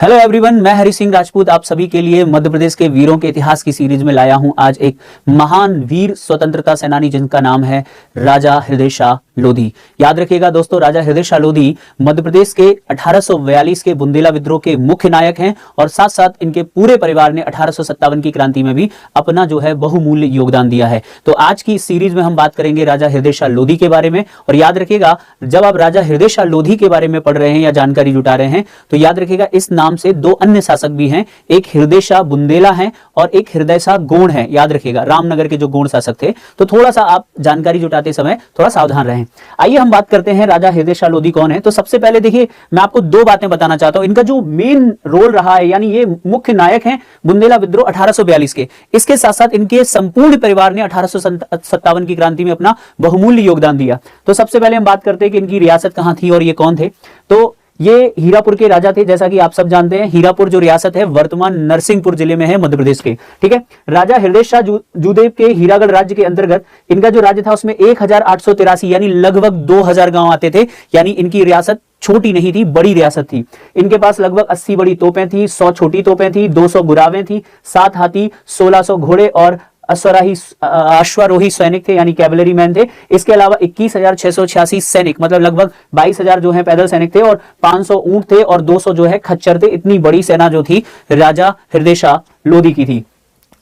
Hello everyone, मैं हरि सिंह राजपूत आप सभी के लिए मध्य प्रदेश के वीरों के इतिहास की सीरीज में लाया हूं। आज एक महान वीर स्वतंत्रता सेनानी जिनका नाम है राजा हृदय शाह लोधी। याद रखिएगा दोस्तों, राजा हृदय शाह लोधी मध्य प्रदेश के 1842 के बुंदेला विद्रोह के मुख्य नायक हैं और साथ साथ इनके पूरे परिवार ने 1857 की क्रांति में भी अपना जो है बहुमूल्य योगदान दिया है। तो आज की इस सीरीज में हम बात करेंगे राजा हृदय शाह लोधी के बारे में। और याद रखिएगा, जब आप राजा हृदय शाह लोधी के बारे में पढ़ रहे हैं या जानकारी जुटा रहे हैं तो याद रखिएगा इस नाम से दो अन्य शासक भी हैं, एक हृदय शाह बुंदेला हैं और एक हृदय शाह गोंड हैं। याद रखिएगा, रामनगर के जो गोंड शासक थे। तो थोड़ा सा आप जानकारी जुटाते समय थोड़ा सावधान रहें। आइए हम बात करते हैं राजा हृदय शाह लोधी कौन है। तो सबसे पहले देखिए, मैं आपको दो बातें बताना चाहता हूं। इनका जो मेन रोल रहा है, यानी ये मुख्य नायक हैं बुंदेला विद्रोह 1842 के। इसके साथ साथ इनके संपूर्ण परिवार ने 1857 की क्रांति में अपना बहुमूल्य योगदान दिया। तो सबसे पहले हम बात करते हैं कि इनकी रियासत कहां थी और ये कौन थे। तो ये हीरापुर के राजा थे। जैसा कि आप सब जानते हैं, हीरापुर जो रियासत है वर्तमान नरसिंहपुर जिले में है, मध्य प्रदेश के। ठीक है, राजा हृदय शाह जूदेव के हीरागढ़ राज्य के अंतर्गत इनका जो राज्य था उसमें 1883 यानी लगभग 2000 गांव आते थे। यानी इनकी रियासत छोटी नहीं थी, बड़ी रियासत थी। इनके पास लगभग 80 बड़ी तोपें थी, 100 छोटी तोपें थी, 200 बुरावें थी, 7 हाथी, 1600 घोड़े और अश्वारोही सैनिक थे, यानी कैवलरी मैन थे। इसके अलावा 21,686 सैनिक, मतलब लगभग 22,000 जो है पैदल सैनिक थे और 500 ऊंट थे और 200 जो है खच्चर थे। इतनी बड़ी सेना जो थी राजा हृदय शाह लोधी की थी।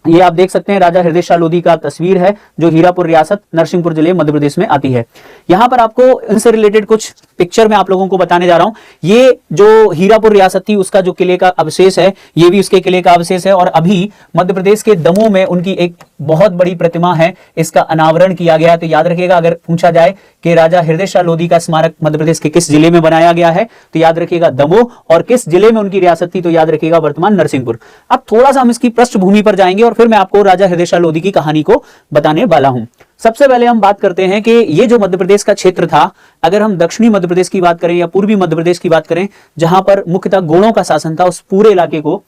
ये आप देख सकते हैं राजा हृदय शाह लोधी का तस्वीर है जो हीरापुर रियासत नरसिंहपुर जिले मध्य प्रदेश में आती है। यहां पर आपको इनसे रिलेटेड कुछ पिक्चर में आप लोगों को बताने जा रहा हूं। ये जो हीरापुर रियासत थी उसका जो किले का अवशेष है, ये भी उसके किले का अवशेष है। और अभी मध्य प्रदेश के दमोह में उनकी एक बहुत बड़ी प्रतिमा है, इसका अनावरण किया गया। तो याद रखिएगा, अगर पूछा जाए कि राजा हृदय शाह लोधी का स्मारक मध्य प्रदेश के किस जिले में बनाया गया है, तो याद रखिएगा दमोह। और किस जिले में उनकी रियासत थी, तो याद रखिएगा वर्तमान नरसिंहपुर। अब थोड़ा सा हम इसकी पृष्ठभूमि पर जाएंगे और फिर मैं आपको राजा हृदय शाह लोधी की कहानी को बताने वाला हूं। सबसे पहले हम बात करते हैं कि ये जो मध्य प्रदेश का क्षेत्र था, अगर हम दक्षिणी मध्य प्रदेश की बात करें या पूर्वी मध्य प्रदेश की बात करें, जहां पर मुख्यतः गोंडों का शासन था, उस पूरे इलाके को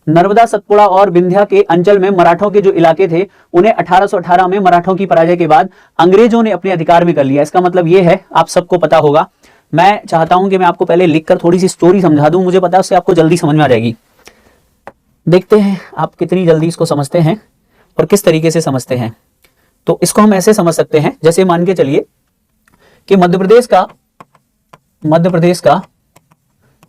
नर्मदा, सतपुड़ा और विंध्या के अंचल में मराठों के जो इलाके थे उन्हें 1818 में मराठों की पराजय के बाद अंग्रेजों ने अपने अधिकार में कर लिया। इसका मतलब यह है, आप सबको पता होगा, मैं चाहता हूं कि मैं आपको पहले लिखकर थोड़ी सी स्टोरी समझा दूं, मुझे पता है उससे आपको जल्दी समझ में आ जाएगी। देखते हैं आप कितनी जल्दी इसको समझते हैं और किस तरीके से समझते हैं। तो इसको हम ऐसे समझ सकते हैं, जैसे मान के चलिए कि मध्य प्रदेश का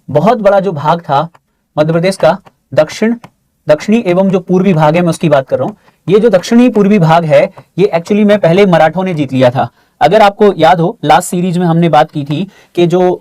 बहुत बड़ा जो भाग था, मध्य प्रदेश का दक्षिणी एवं जो पूर्वी भाग है, मैं उसकी बात कर रहा हूं। ये जो दक्षिणी पूर्वी भाग है, ये एक्चुअली में पहले मराठों ने जीत लिया था। अगर आपको याद हो, लास्ट सीरीज में हमने बात की थी कि जो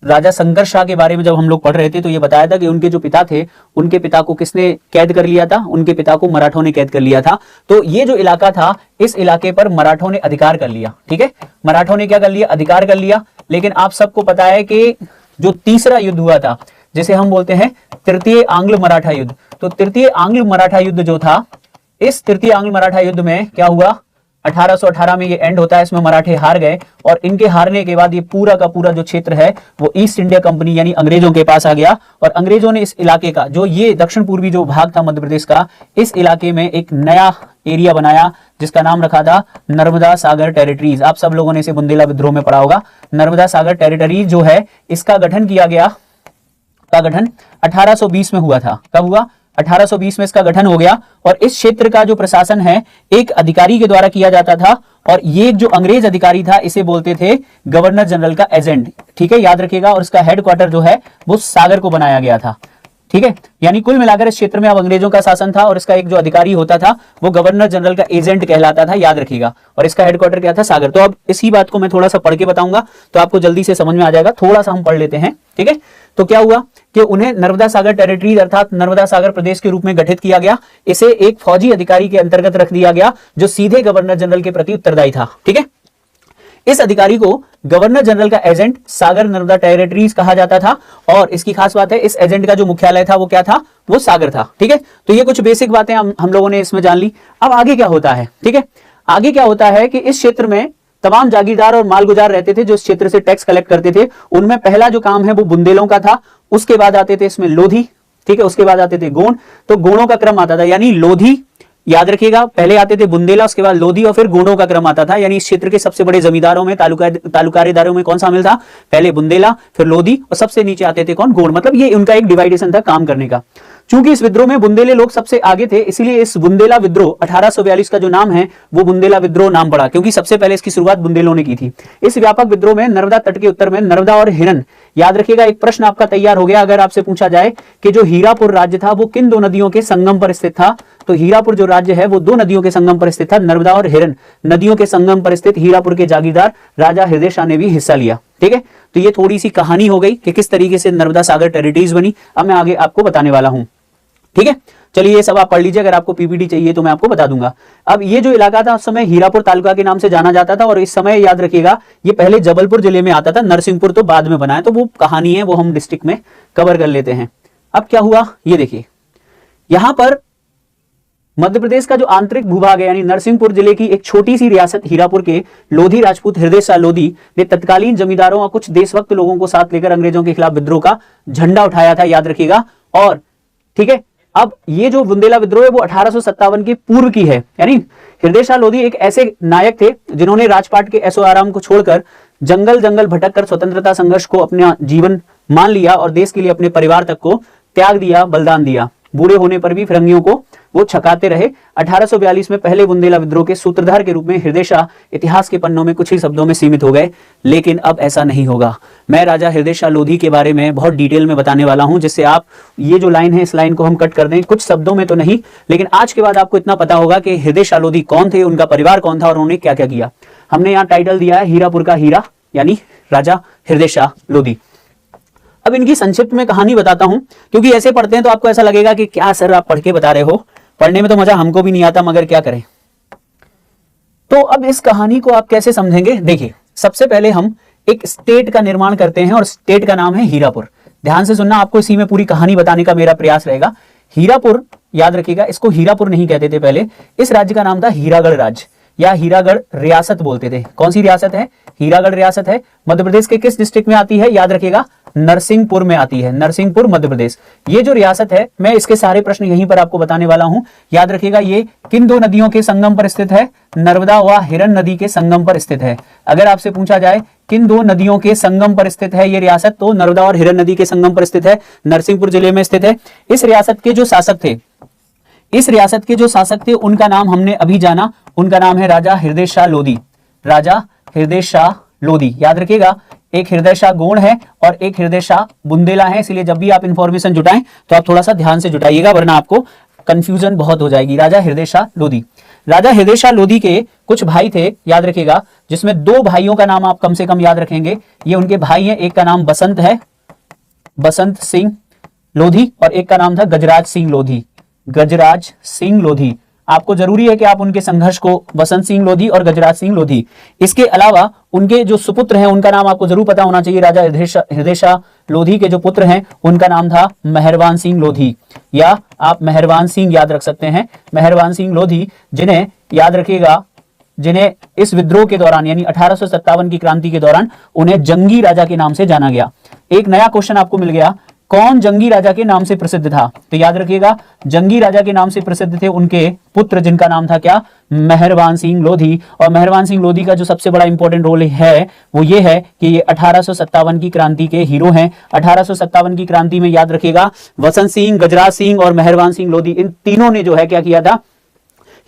राजा शंकर शाह के बारे में जब हम लोग पढ़ रहे थे तो ये बताया था कि उनके जो पिता थे, उनके पिता को किसने कैद कर लिया था? उनके पिता को मराठों ने कैद कर लिया था। तो ये जो इलाका था, इस इलाके पर मराठों ने अधिकार कर लिया। ठीक है, मराठों ने क्या कर लिया? अधिकार कर लिया। लेकिन आप सबको पता है कि जो तीसरा युद्ध हुआ था, जिसे हम बोलते हैं तृतीय आंग्ल मराठा युद्ध, तो तृतीय आंग्ल मराठा युद्ध जो था, इस तृतीय आंग्ल मराठा युद्ध में क्या हुआ? 1818 में ये एंड होता है। इसमें मराठे हार गए और इनके हारने के बाद ये पूरा का पूरा जो क्षेत्र है वो ईस्ट इंडिया कंपनी यानी अंग्रेजों के पास आ गया। और अंग्रेजों ने इस इलाके का, जो ये दक्षिण पूर्वी जो भाग था मध्य प्रदेश का, इस इलाके में एक नया एरिया बनाया जिसका नाम रखा था नर्मदा सागर टेरिटरीज। आप सब लोगों ने इसे बुंदेला विद्रोह में पढ़ा होगा। नर्मदा सागर टेरिटरीज जो है, इसका गठन किया गया, का गठन 1820 में हुआ था। कब हुआ? 1820 में इसका गठन हो गया। और इस क्षेत्र का जो प्रशासन है एक अधिकारी के द्वारा किया जाता था और ये जो अंग्रेज अधिकारी था इसे बोलते थे गवर्नर जनरल का एजेंट। ठीक है, याद रखिएगा। और इसका हेडक्वार्टर जो है वो सागर को बनाया गया था। ठीक है, यानी कुल मिलाकर इस क्षेत्र में अब अंग्रेजों का शासन था और इसका एक जो अधिकारी होता था वो गवर्नर जनरल का एजेंट कहलाता था, याद रखिएगा। और इसका हेडक्वार्टर क्या था? सागर। तो अब इसी बात को मैं थोड़ा सा पढ़ के बताऊंगा तो आपको जल्दी से समझ में आ जाएगा। थोड़ा सा हम पढ़ लेते हैं। ठीक है, तो क्या हुआ कि उन्हें नर्मदा सागर टेरिटरीज अर्थात नर्मदा सागर प्रदेश के रूप में गठित किया गया। इसे एक फौजी अधिकारी के अंतर्गत रख दिया गया जो सीधे गवर्नर जनरल के प्रति उत्तरदायी था। ठीक है, इस अधिकारी को गवर्नर जनरल का एजेंट सागर नर्मदा टेरिटरीज कहा जाता था। और इसकी खास बात है, इस एजेंट का जो मुख्यालय था वो क्या था? वो सागर था। ठीक है, तो ये कुछ बेसिक बातें हम लोगों ने इसमें जान ली। अब आगे क्या होता है? ठीक है, आगे क्या होता है कि इस क्षेत्र में तमाम जागीरदार और मालगुजार रहते थे जो इस क्षेत्र से टैक्स कलेक्ट करते थे। उनमें पहला जो काम है वो बुंदेलों का था। उसके बाद आते थे इसमें लोधी। ठीक है, उसके बाद आते थे गोंड। तो गोंडों का क्रम आता था, यानी लोधी, याद रखिएगा, पहले आते थे बुंदेला, उसके बाद लोधी और फिर गोंडों का क्रम आता था। यानी इस क्षेत्र के सबसे बड़े जमींदारों में, तालुकारेदारों में कौन शामिल था? पहले बुंदेला, फिर लोधी और सबसे नीचे आते थे कौन? गोंड। मतलब ये उनका एक डिवाइडेशन था काम करने का। चूंकि इस विद्रोह में बुंदेले लोग सबसे आगे थे, इसलिए इस बुंदेला विद्रोह 1842 का जो नाम है वो बुंदेला विद्रोह नाम पड़ा, क्योंकि सबसे पहले इसकी शुरुआत बुंदेलों ने की थी। इस व्यापक विद्रोह में नर्मदा तट के उत्तर में नर्मदा और हिरन, याद रखिएगा एक प्रश्न आपका तैयार हो गया अगर आपसे पूछा जाए कि जो हीरापुर राज्य था वो किन दो नदियों के संगम पर स्थित था, तो हीरापुर जो राज्य है वो दो नदियों के संगम पर स्थित था, नर्मदा और हिरन नदियों के संगम पर स्थित हीरापुर के जागीरदार राजा हृदय शाह ने भी हिस्सा लिया। ठीक है, तो ये थोड़ी सी कहानी हो गई कि किस तरीके से नर्मदा सागर टेरिटरीज बनी। अब मैं आगे आपको बताने वाला हूं। ठीक है, चलिए ये सब आप पढ़ लीजिए, अगर आपको पीपीटी चाहिए तो मैं आपको बता दूंगा। अब ये जो इलाका था उस समय हीरापुर तालुका के नाम से जाना जाता था, और इस समय याद रखिएगा ये पहले जबलपुर जिले में आता था, नरसिंहपुर तो बाद में बना है, तो वो कहानी है वो हम डिस्ट्रिक्ट में कवर कर लेते हैं। अब क्या हुआ ये देखिए, यहां पर मध्य प्रदेश का जो आंतरिक भूभाग है यानी नरसिंहपुर जिले की एक छोटी सी रियासत हीरापुर के लोधी राजपूत हृदय शाह लोधी ने तत्कालीन जमींदारों और कुछ देशभक्त लोगों को साथ लेकर अंग्रेजों के खिलाफ विद्रोह का झंडा उठाया था, याद रखिएगा। और ठीक है, अब ये जो बुंदेला विद्रोह है वो 1857 के पूर्व की है। यानी हृदय शाह लोधी एक ऐसे नायक थे जिन्होंने राजपाट के ऐशो आराम को छोड़कर जंगल जंगल भटक कर स्वतंत्रता संघर्ष को अपना जीवन मान लिया और देश के लिए अपने परिवार तक को त्याग दिया, बलिदान दिया। बूढ़े होने पर भी फिरंगियों को वो छकाते रहे। 1842 में पहले बुंदेला विद्रोह के सूत्रधार के रूप में हृदय शाह इतिहास के पन्नों में कुछ ही शब्दों में सीमित हो गए, लेकिन अब ऐसा नहीं होगा। मैं राजा हृदय शाह लोधी के बारे में बहुत डिटेल में बताने वाला हूं, जिससे आप ये जो लाइन है इस लाइन को हम कट कर दें, कुछ शब्दों में तो नहीं, लेकिन आज के बाद आपको इतना पता होगा कि हृदय शाह लोधी कौन थे, उनका परिवार कौन था और उन्होंने क्या क्या किया। हमने यहाँ टाइटल दिया है हीरापुर का हीरा, यानी राजा हृदय शाह लोधी। अब इनकी संक्षिप्त में कहानी बताता हूं, क्योंकि ऐसे पढ़ते हैं तो आपको ऐसा लगेगा कि क्या सर आप पढ़ के बता रहे हो, पढ़ने में तो मजा हमको भी नहीं आता मगर क्या करें। तो अब इस कहानी को आप कैसे समझेंगे, देखिए सबसे पहले हम एक स्टेट का निर्माण करते हैं और स्टेट का नाम है हीरापुर। ध्यान से सुनना, आपको इसी में पूरी कहानी बताने का मेरा प्रयास रहेगा। हीरापुर, याद रखिएगा इसको हीरापुर नहीं कहते थे पहले, इस राज्य का नाम था हीरागढ़ राज्य या हीरागढ़ रियासत बोलते थे। कौन सी रियासत है? हीरागढ़ रियासत है। मध्य प्रदेश के किस डिस्ट्रिक्ट में आती है? याद रखिएगा नरसिंहपुर में आती है, नरसिंहपुर मध्य प्रदेश। ये जो रियासत है, मैं इसके सारे प्रश्न यहीं पर आपको बताने वाला हूं। याद रखिएगा ये किन दो नदियों के संगम पर स्थित है? नर्मदा व हिरन नदी के संगम पर स्थित है। अगर आपसे पूछा जाए किन दो नदियों के संगम पर स्थित है ये रियासत, तो नर्मदा और हिरन नदी के संगम पर स्थित है, नरसिंहपुर जिले में स्थित है। इस रियासत के जो शासक थे, इस रियासत के जो शासक थे उनका नाम हमने अभी जाना, उनका नाम है राजा हृदय शाह लोधी। राजा हृदय शाह लोधी, याद रखिएगा एक हृदय शाह गोंड है और एक हृदय शाह बुंदेला है, इसलिए जब भी आप इंफॉर्मेशन जुटाएं तो आप थोड़ा सा ध्यान से जुटाइएगा, वरना आपको कंफ्यूजन बहुत हो जाएगी। राजा हृदय शाह लोधी, राजा हृदय शाह लोधी के कुछ भाई थे, याद रखिएगा, जिसमें दो भाइयों का नाम आप कम से कम याद रखेंगे। ये उनके भाई हैं, एक का नाम बसंत है, बसंत सिंह लोधी, और एक का नाम था गजराज सिंह लोधी, गजराज सिंह लोधी। आपको जरूरी है कि आप उनके संघर्ष को, बसंत सिंह लोधी और गजराज सिंह लोधी, इसके अलावा उनके जो सुपुत्र हैं उनका नाम आपको जरूर पता होना चाहिए। राजा हृदय शाह लोधी के जो पुत्र हैं उनका नाम था मेहरबान सिंह लोधी, या आप मेहरबान सिंह याद रख सकते हैं, मेहरबान सिंह लोधी, जिन्हें याद रखिएगा, जिन्हें इस विद्रोह के दौरान यानी 1857 की क्रांति के दौरान उन्हें जंगी राजा के नाम से जाना गया। एक नया क्वेश्चन आपको मिल गया, कौन जंगी राजा के नाम से प्रसिद्ध था? तो याद रखिएगा जंगी राजा के नाम से प्रसिद्ध थे उनके पुत्र, जिनका नाम था क्या? मेहरबान सिंह लोधी। और मेहरबान सिंह लोधी का जो सबसे बड़ा इंपॉर्टेंट रोल है वो ये है कि ये 1857 की क्रांति के हीरो हैं। 1857 की क्रांति में याद रखिएगा बसंत सिंह, गजराज सिंह और मेहरबान सिंह लोधी, इन तीनों ने जो है क्या किया था?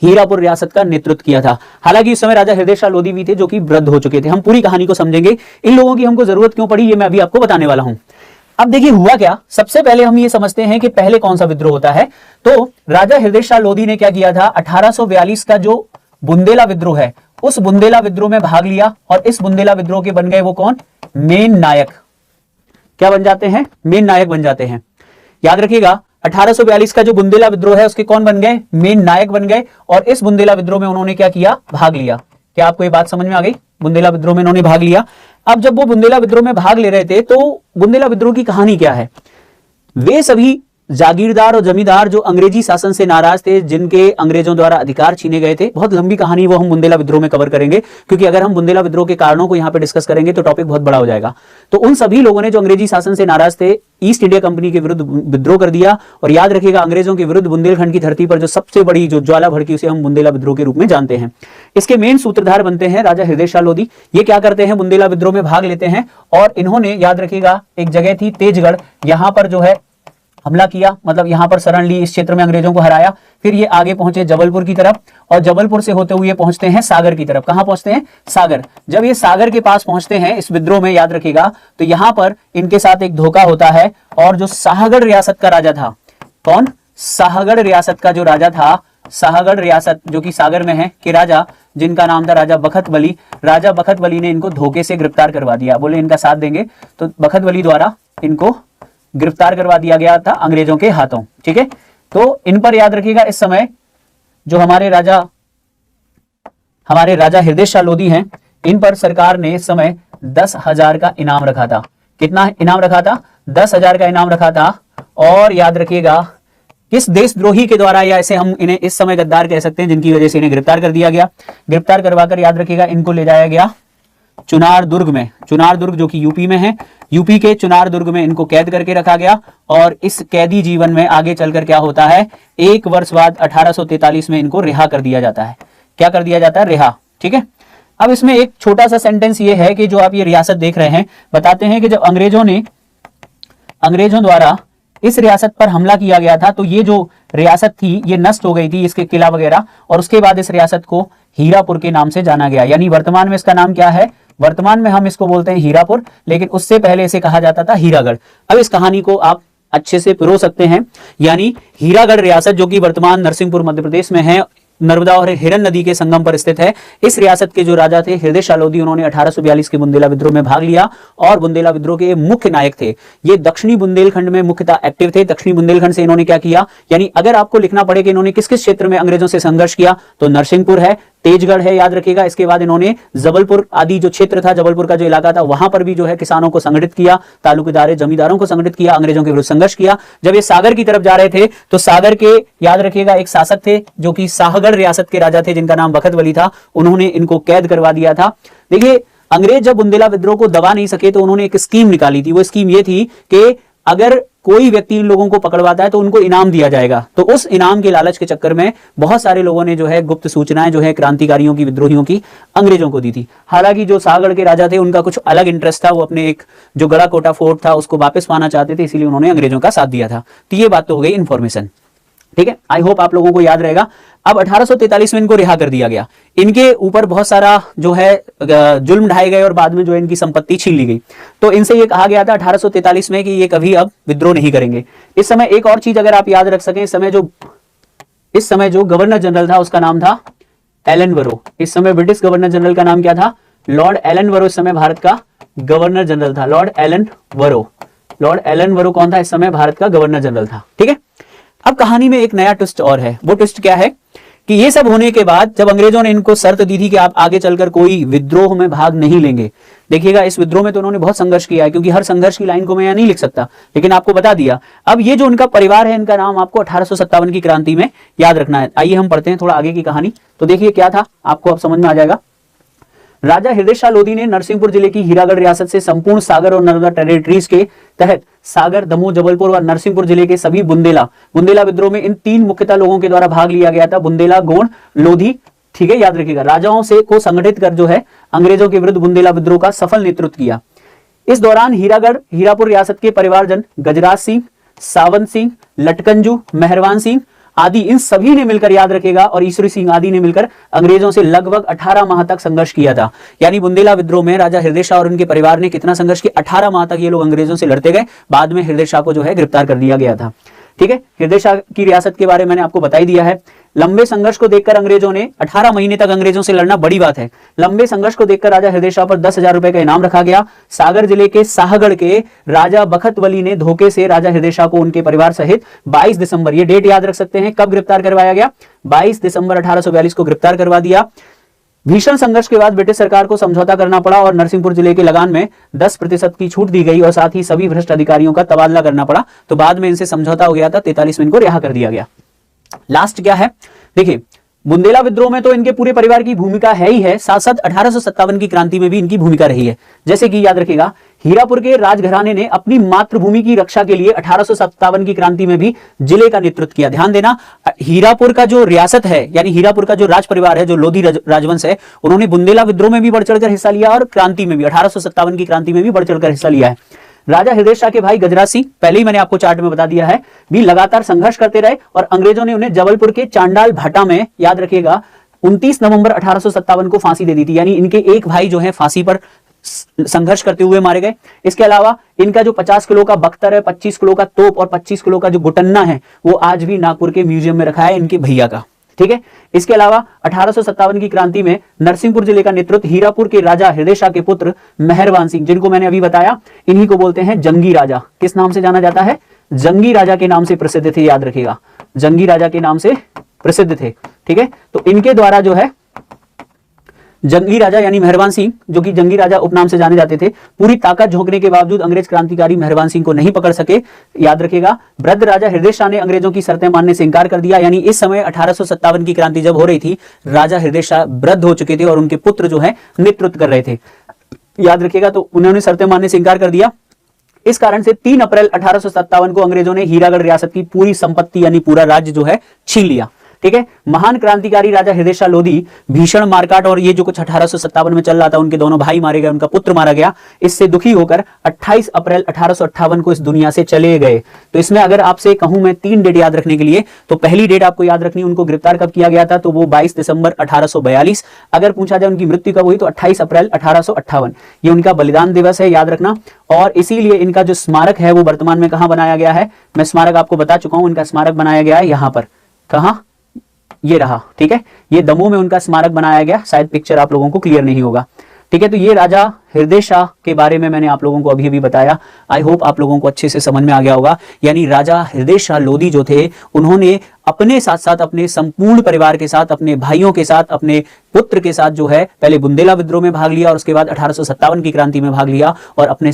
हीरापुर रियासत का नेतृत्व किया था। हालांकि इस समय राजा हृदय शाह लोधी भी थे जो कि वृद्ध हो चुके थे। हम पूरी कहानी को समझेंगे, इन लोगों की हमको जरूरत क्यों पड़ी ये मैं अभी आपको बताने वाला हूं। अब देखिए हुआ क्या, सबसे पहले हम ये समझते हैं कि पहले कौन सा विद्रोह होता है। तो राजा हृदय शाह लोधी ने क्या किया था? 1842 का जो बुंदेला विद्रोह है उस बुंदेला विद्रोह में भाग लिया, और इस बुंदेला विद्रोह के बन गए वो कौन? मेन नायक। क्या बन जाते हैं? मेन नायक बन जाते हैं। याद रखिएगा 1842 का जो बुंदेला विद्रोह है उसके कौन बन गए? मेन नायक बन गए, और इस बुंदेला विद्रोह में उन्होंने क्या किया? भाग लिया। क्या आपको ये बात समझ में आ गई? बुंदेला विद्रोह में उन्होंने भाग लिया। अब जब वो बुंदेला विद्रोह में भाग ले रहे थे तो बुंदेला विद्रोह की कहानी क्या है? वे सभी जागीरदार और जमींदार जो अंग्रेजी शासन से नाराज थे, जिनके अंग्रेजों द्वारा अधिकार छीने गए थे। बहुत लंबी कहानी वो हम बुंदेला विद्रोह में कवर करेंगे, क्योंकि अगर हम बुंदेला विद्रोह के कारणों को यहाँ पे डिस्कस करेंगे तो टॉपिक बहुत बड़ा हो जाएगा। तो उन सभी लोगों ने जो अंग्रेजी शासन से नाराज थे, ईस्ट इंडिया कंपनी के विरुद्ध विद्रोह कर दिया। और याद रखिएगा, अंग्रेजों के विरुद्ध बुंदेलखंड की धरती पर जो सबसे बड़ी जो ज्वाला भड़की, उसे हम बुंदेला विद्रोह के रूप में जानते हैं। इसके मेन सूत्रधार बनते हैं राजा हृदय शाह लोधी। ये क्या करते हैं, बुंदेला विद्रोह में भाग लेते हैं और इन्होंने, याद रखिएगा, एक जगह थी तेजगढ़, यहां पर जो है हमला किया, मतलब यहां पर शरण ली, इस क्षेत्र में अंग्रेजों को हराया। फिर ये आगे पहुंचे जबलपुर की तरफ और जबलपुर से होते हुए पहुंचते हैं सागर की तरफ। कहां पहुंचते हैं, सागर। जब ये सागर के पास पहुंचते हैं इस विद्रोह में, याद रखिएगा, तो यहां पर इनके साथ एक धोखा होता है और जो शाहगढ़ रियासत का राजा था, कौन, शाहगढ़ रियासत का जो राजा था, शाहगढ़ रियासत जो कि सागर में है, के राजा, जिनका नाम था राजा बखत बली, राजा बखत बली ने इनको धोखे से गिरफ्तार करवा दिया। बोले इनका साथ देंगे, तो बखत बली द्वारा इनको गिरफ्तार करवा दिया गया था अंग्रेजों के हाथों। ठीक है, तो इन पर याद रखिएगा, इस समय जो हमारे राजा हृदय शाह लोधी हैं, इन पर सरकार ने इस समय 10,000 का इनाम रखा था। कितना इनाम रखा था, 10,000 का इनाम रखा था। और याद रखिएगा, किस देशद्रोही के द्वारा, या ऐसे हम इन्हें इस समय गद्दार कह सकते हैं, जिनकी वजह से इन्हें गिरफ्तार कर दिया गया। गिरफ्तार करवाकर, याद रखिएगा, इनको ले जाया गया चुनार दुर्ग में। चुनार दुर्ग जो कि यूपी में है, यूपी के चुनार दुर्ग में इनको कैद करके रखा गया। और इस कैदी जीवन में आगे चलकर क्या होता है, 1 वर्ष बाद 1843 में इनको रिहा कर दिया जाता है। क्या कर दिया जाता है, रिहा। ठीक है, अब इसमें एक छोटा सा सेंटेंस ये है कि जो आप ये रियासत देख रहे हैं, बताते हैं कि जब अंग्रेजों द्वारा इस रियासत पर हमला किया गया था, तो ये जो रियासत थी ये नष्ट हो गई थी, इसके किला वगैरह। और उसके बाद इस रियासत को हीरापुर के नाम से जाना गया। यानी वर्तमान में इसका नाम क्या है, वर्तमान में हम इसको बोलते हैं हीरापुर, लेकिन उससे पहले इसे कहा जाता था हीरागढ़। अब इस कहानी को आप अच्छे से पिरो सकते हैं। यानी हीरागढ़ रियासत जो कि वर्तमान नरसिंहपुर मध्य प्रदेश में है, नर्मदा और हिरन नदी के संगम पर स्थित है। इस रियासत के जो राजा थे हृदय शाह लोधी, उन्होंने 1842 के बुंदेला विद्रोह में भाग लिया और बुंदेला विद्रोह के मुख्य नायक थे। ये दक्षिणी बुंदेलखंड में मुख्यतः एक्टिव थे। दक्षिणी बुंदेलखंड से इन्होंने क्या किया, यानी अगर आपको लिखना पड़े कि इन्होंने किस किस क्षेत्र में अंग्रेजों से संघर्ष किया, तो नरसिंहपुर है, तेजगढ़ है, याद रखिएगा। इसके बाद इन्होंने जबलपुर आदि जो क्षेत्र था, जबलपुर का जो इलाका था, वहां पर भी जो है किसानों को संगठित किया, तालुकेदार जमींदारों को संगठित किया, अंग्रेजों के विरुद्ध संघर्ष किया। जब ये सागर की तरफ जा रहे थे, तो सागर के, याद रखिएगा, एक शासक थे जो कि शाहगढ़ रियासत के राजा थे, जिनका नाम बखत बली था। उन्होंने इनको कैद करवा दिया था। देखिए, अंग्रेज जब बुंदेला विद्रोह को दबा नहीं सके, तो उन्होंने एक स्कीम निकाली थी। वो स्कीम ये थी कि अगर कोई व्यक्ति इन लोगों को पकड़वाता है तो उनको इनाम दिया जाएगा। तो उस इनाम के लालच के चक्कर में बहुत सारे लोगों ने जो है गुप्त सूचनाएं जो है क्रांतिकारियों की, विद्रोहियों की, अंग्रेजों को दी थी। हालांकि जो शाहगढ़ के राजा थे उनका कुछ अलग इंटरेस्ट था, वो अपने एक जो गड़ा कोटा फोर्ट था उसको वापस पाना चाहते थे, इसीलिए उन्होंने अंग्रेजों का साथ दिया था। तो ये बात तो हो गई इन्फॉर्मेशन। ठीक है, आई होप आप लोगों को याद रहेगा। अब 1843 में इनको रिहा कर दिया गया। इनके ऊपर बहुत सारा जो है जुल्म ढाए गए और बाद में जो है इनकी संपत्ति छीन ली गई। तो इनसे ये कहा गया था 1843 में कि ये कभी अब विद्रोह नहीं करेंगे। इस समय एक और चीज अगर आप याद रख सकें, इस समय जो गवर्नर जनरल था उसका नाम था एलन वरो। इस समय ब्रिटिश गवर्नर जनरल का नाम क्या था, लॉर्ड एलन वरो। इस समय भारत का गवर्नर जनरल था लॉर्ड एलन वरो। लॉर्ड एलन वरो कौन था, इस समय भारत का गवर्नर जनरल था। ठीक है, अब कहानी में एक नया ट्विस्ट और है। वो ट्विस्ट क्या है कि ये सब होने के बाद जब अंग्रेजों ने इनको शर्त दी थी कि आप आगे चलकर कोई विद्रोह में भाग नहीं लेंगे। देखिएगा, इस विद्रोह में तो उन्होंने बहुत संघर्ष किया है, क्योंकि हर संघर्ष की लाइन को मैं यहाँ नहीं लिख सकता, लेकिन आपको बता दिया। अब ये जो उनका परिवार है, इनका नाम आपको 1857 की क्रांति में याद रखना है। आइए हम पढ़ते हैं थोड़ा आगे की कहानी। तो देखिए क्या था, आपको अब समझ में आ जाएगा। राजा हृदय शाह लोधी ने नरसिंहपुर जिले की हीरागढ़ रियासत से संपूर्ण सागर और नर्मदा टेरिटरीज के तहत सागर, दमोह, जबलपुर और नरसिंहपुर जिले के सभी बुंदेला विद्रोह में इन 3 मुख्यतः लोगों के द्वारा भाग लिया गया था, बुंदेला, गोंड, लोधी। ठीक है, याद रखिएगा, राजाओं से को संगठित कर जो है अंग्रेजों के विरुद्ध बुंदेला विद्रोह का सफल नेतृत्व किया। इस दौरान हीरापुर रियासत के परिवारजन गजराज सिंह, सावंत सिंह, लटकंजू, मेहरवान सिंह आदि, इन सभी ने मिलकर, याद रखेगा, और ईश्वरी सिंह आदि ने मिलकर अंग्रेजों से लगभग 18 माह तक संघर्ष किया था। यानी बुंदेला विद्रोह में राजा हृदय शाह और उनके परिवार ने कितना संघर्ष किया, 18 माह तक ये लोग अंग्रेजों से लड़ते गए। बाद में हृदय शाह को जो है गिरफ्तार कर दिया गया था। ठीक है, हृदय शाह की रियासत के बारे में मैंने आपको बता ही दिया है। लंबे संघर्ष को देखकर अंग्रेजों ने 18 महीने तक अंग्रेजों से लड़ना बड़ी बात है। लंबे संघर्ष को देखकर राजा हृदय शाह पर 10,000 रुपए का इनाम रखा गया। सागर जिले के शाहगढ़ के राजा बखत वली ने धोखे से राजा हृदय शाह को उनके परिवार सहित 22 दिसंबर, ये डेट याद रख सकते हैं, कब गिरफ्तार करवाया गया, 22 दिसंबर 1842 को गिरफ्तार करवा दिया। भीषण संघर्ष के बाद ब्रिटिश सरकार को समझौता करना पड़ा और नरसिंहपुर जिले के लगान में 10% की छूट दी गई और साथ ही सभी भ्रष्ट अधिकारियों का तबादला करना पड़ा। तो बाद में इनसे समझौता हो गया था, 43 में इनको रिहा कर दिया गया। लास्ट क्या है, देखिए बुंदेला विद्रोह में तो इनके पूरे परिवार की भूमिका है ही है, साथ साथ 1857 की क्रांति में भी इनकी भूमिका रही है। जैसे कि याद रखिएगा, हीरापुर के राजघराने ने अपनी मातृभूमि की रक्षा के लिए 1857 की क्रांति में भी जिले का नेतृत्व किया। ध्यान देना, हीरापुर का जो रियासत है, यानी हीरापुर का जो राज परिवार है, जो लोधी राजवंश है, उन्होंने बुंदेला विद्रोह में भी बढ़ चढ़कर हिस्सा लिया और क्रांति में भी 1857 की क्रांति में भी बढ़ चढ़कर हिस्सा लिया है। राजा हृदय शाह के भाई गजराज सिंह, पहले ही मैंने आपको चार्ट में बता दिया है, भी लगातार संघर्ष करते रहे और अंग्रेजों ने उन्हें जबलपुर के चांडाल भाटा में, याद रखिएगा, 29 नवंबर 1857 को फांसी दे दी थी। यानी इनके एक भाई जो है फांसी पर संघर्ष करते हुए मारे गए। इसके अलावा इनका जो 50 किलो का बख्तर है, 25 किलो का तोप और 25 किलो का जो गुटन्ना है, वो आज भी नागपुर के म्यूजियम में रखा है इनके भैया का। ठीक है। इसके अलावा 1857 की क्रांति में नरसिंहपुर जिले का नेतृत्व हीरापुर के राजा हृदय शाह के पुत्र मेहरबान सिंह, जिनको मैंने अभी बताया, इन्हीं को बोलते हैं जंगी राजा। किस नाम से जाना जाता है? जंगी राजा के नाम से प्रसिद्ध थे, याद रखिएगा, जंगी राजा के नाम से प्रसिद्ध थे। ठीक है। तो इनके द्वारा जो है जंगी राजा यानी मेहरबान सिंह, जो कि जंगी राजा उपनाम से जाने जाते थे, पूरी ताकत झोंकने के बावजूद अंग्रेज क्रांतिकारी मेहरबान सिंह को नहीं पकड़ सके। याद रखिएगा, वृद्ध राजा हृदय शाह ने अंग्रेजों की शर्तें मानने से इंकार कर दिया। यानी इस समय 1857 की क्रांति जब हो रही थी, राजा हृदय शाह वृद्ध हो चुके थे और उनके पुत्र जो है नेतृत्व कर रहे थे। याद रखिएगा, तो उन्होंने शर्तें मानने से इंकार कर दिया। इस कारण से 3 अप्रैल 1857 को अंग्रेजों ने हीरागढ़ रियासत की पूरी संपत्ति यानी पूरा राज्य जो है छीन लिया। ठीक है। महान क्रांतिकारी राजा हृदय शाह लोधी भीषण मारकाट और ये जो कुछ 1857 में चल रहा था, उनके दोनों भाई मारे गए, उनका पुत्र मारा गया, इससे दुखी होकर 28 अप्रैल 1858 को इस दुनिया से चले गए। तो इसमें अगर आपसे कहूं मैं 3 डेट याद रखने के लिए, तो पहली डेट आपको याद रखनी, उनको गिरफ्तार कब किया गया था, तो वो 22 दिसंबर 1842। अगर पूछा जाए उनकी मृत्यु कब हुई, तो 28 अप्रैल 1858। ये उनका बलिदान दिवस है, याद रखना। और इसीलिए इनका जो स्मारक है वो वर्तमान में कहां बनाया गया है, मैं स्मारक आपको बता चुका हूं। इनका स्मारक बनाया गया है यहां पर, कहां, ये रहा। ठीक है। ये दमोह में उनका स्मारक बनाया गया, शायद पिक्चर आप लोगों को क्लियर नहीं होगा। ठीक है। तो ये राजा हृदय शाह के बारे में मैंने आप लोगों को अभी बताया। आई होप आप लोगों को अच्छे से समझ में आ गया होगा। यानी राजा हृदय शाह लोधी जो थे, उन्होंने अपने साथ साथ अपने संपूर्ण परिवार के साथ, अपने भाइयों के साथ, अपने पुत्र के साथ जो है पहले बुंदेला विद्रोह में भाग लिया और उसके बाद 1857 की क्रांति में भाग लिया और अपने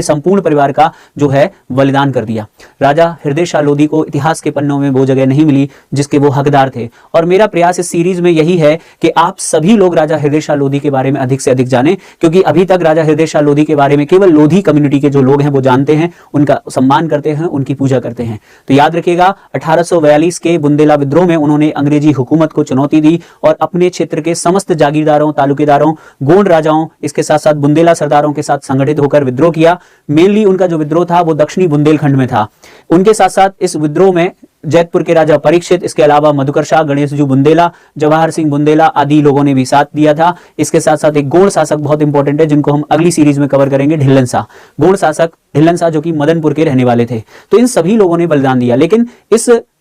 संपूर्ण परिवार का जो है बलिदान कर दिया। राजा हृदय शाह लोधी को इतिहास के पन्नों में वो जगह नहीं मिली जिसके वो हकदार थे। और मेरा प्रयास इस सीरीज में यही है कि आप सभी लोग राजा हृदय शाह लोधी के बारे में अधिक से अधिक जानें, क्योंकि अभी तक राजा हृदय शाह लोधी के बारे में केवल लोधी कम्युनिटी के जो लोग हैं वो जानते हैं, उनका सम्मान करते हैं, उनकी पूजा करते हैं। तो याद रखिएगा, 1842 के बुंदेला विद्रोह में उन्होंने अंग्रेजी हुकूमत को चुनौती दी और अपने क्षेत्र के समस्त जागीरदारों, तालुकेदारों, गोंड राजाओं, इसके साथ साथ बुंदेला सरदारों के साथ संगठित होकर विद्रोह किया। मेनली उनका जो विद्रोह था वो दक्षिणी बुंदेलखंड में था। उनके साथ साथ इस विद्रोह में जैतपुर के राजा परीक्षित, इसके अलावा मधुकर शाह, गणेश जू बुंदेला, जवाहर सिंह बुंदेला आदि लोगों ने भी साथ दिया था। इसके साथ साथ एक गोंड शासक बहुत इंपॉर्टेंट है जिनको हम अगली सीरीज में कवर करेंगे, ढिल्लन शाह। गोंड शासक ढिल्लन शाह जो कि मदनपुर के रहने वाले थे। तो इन सभी लोगों ने बलिदान दिया। लेकिन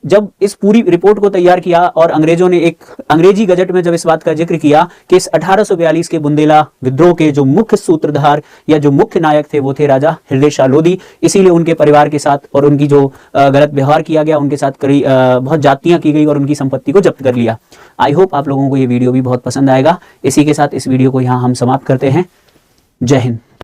जब इस पूरी रिपोर्ट को तैयार किया और अंग्रेजों ने एक अंग्रेजी गजट में जब इस बात का जिक्र किया कि इस 1842 के बुंदेला विद्रोह के जो मुख्य सूत्रधार या जो मुख्य नायक थे वो थे राजा हृदय शाह लोधी, इसीलिए उनके परिवार के साथ और उनकी जो गलत व्यवहार किया गया, उनके साथ बहुत जातियां की गई और उनकी संपत्ति को जब्त कर लिया। आई होप आप लोगों को ये वीडियो भी बहुत पसंद आएगा। इसी के साथ इस वीडियो को यहाँ हम समाप्त करते हैं। जय हिंद।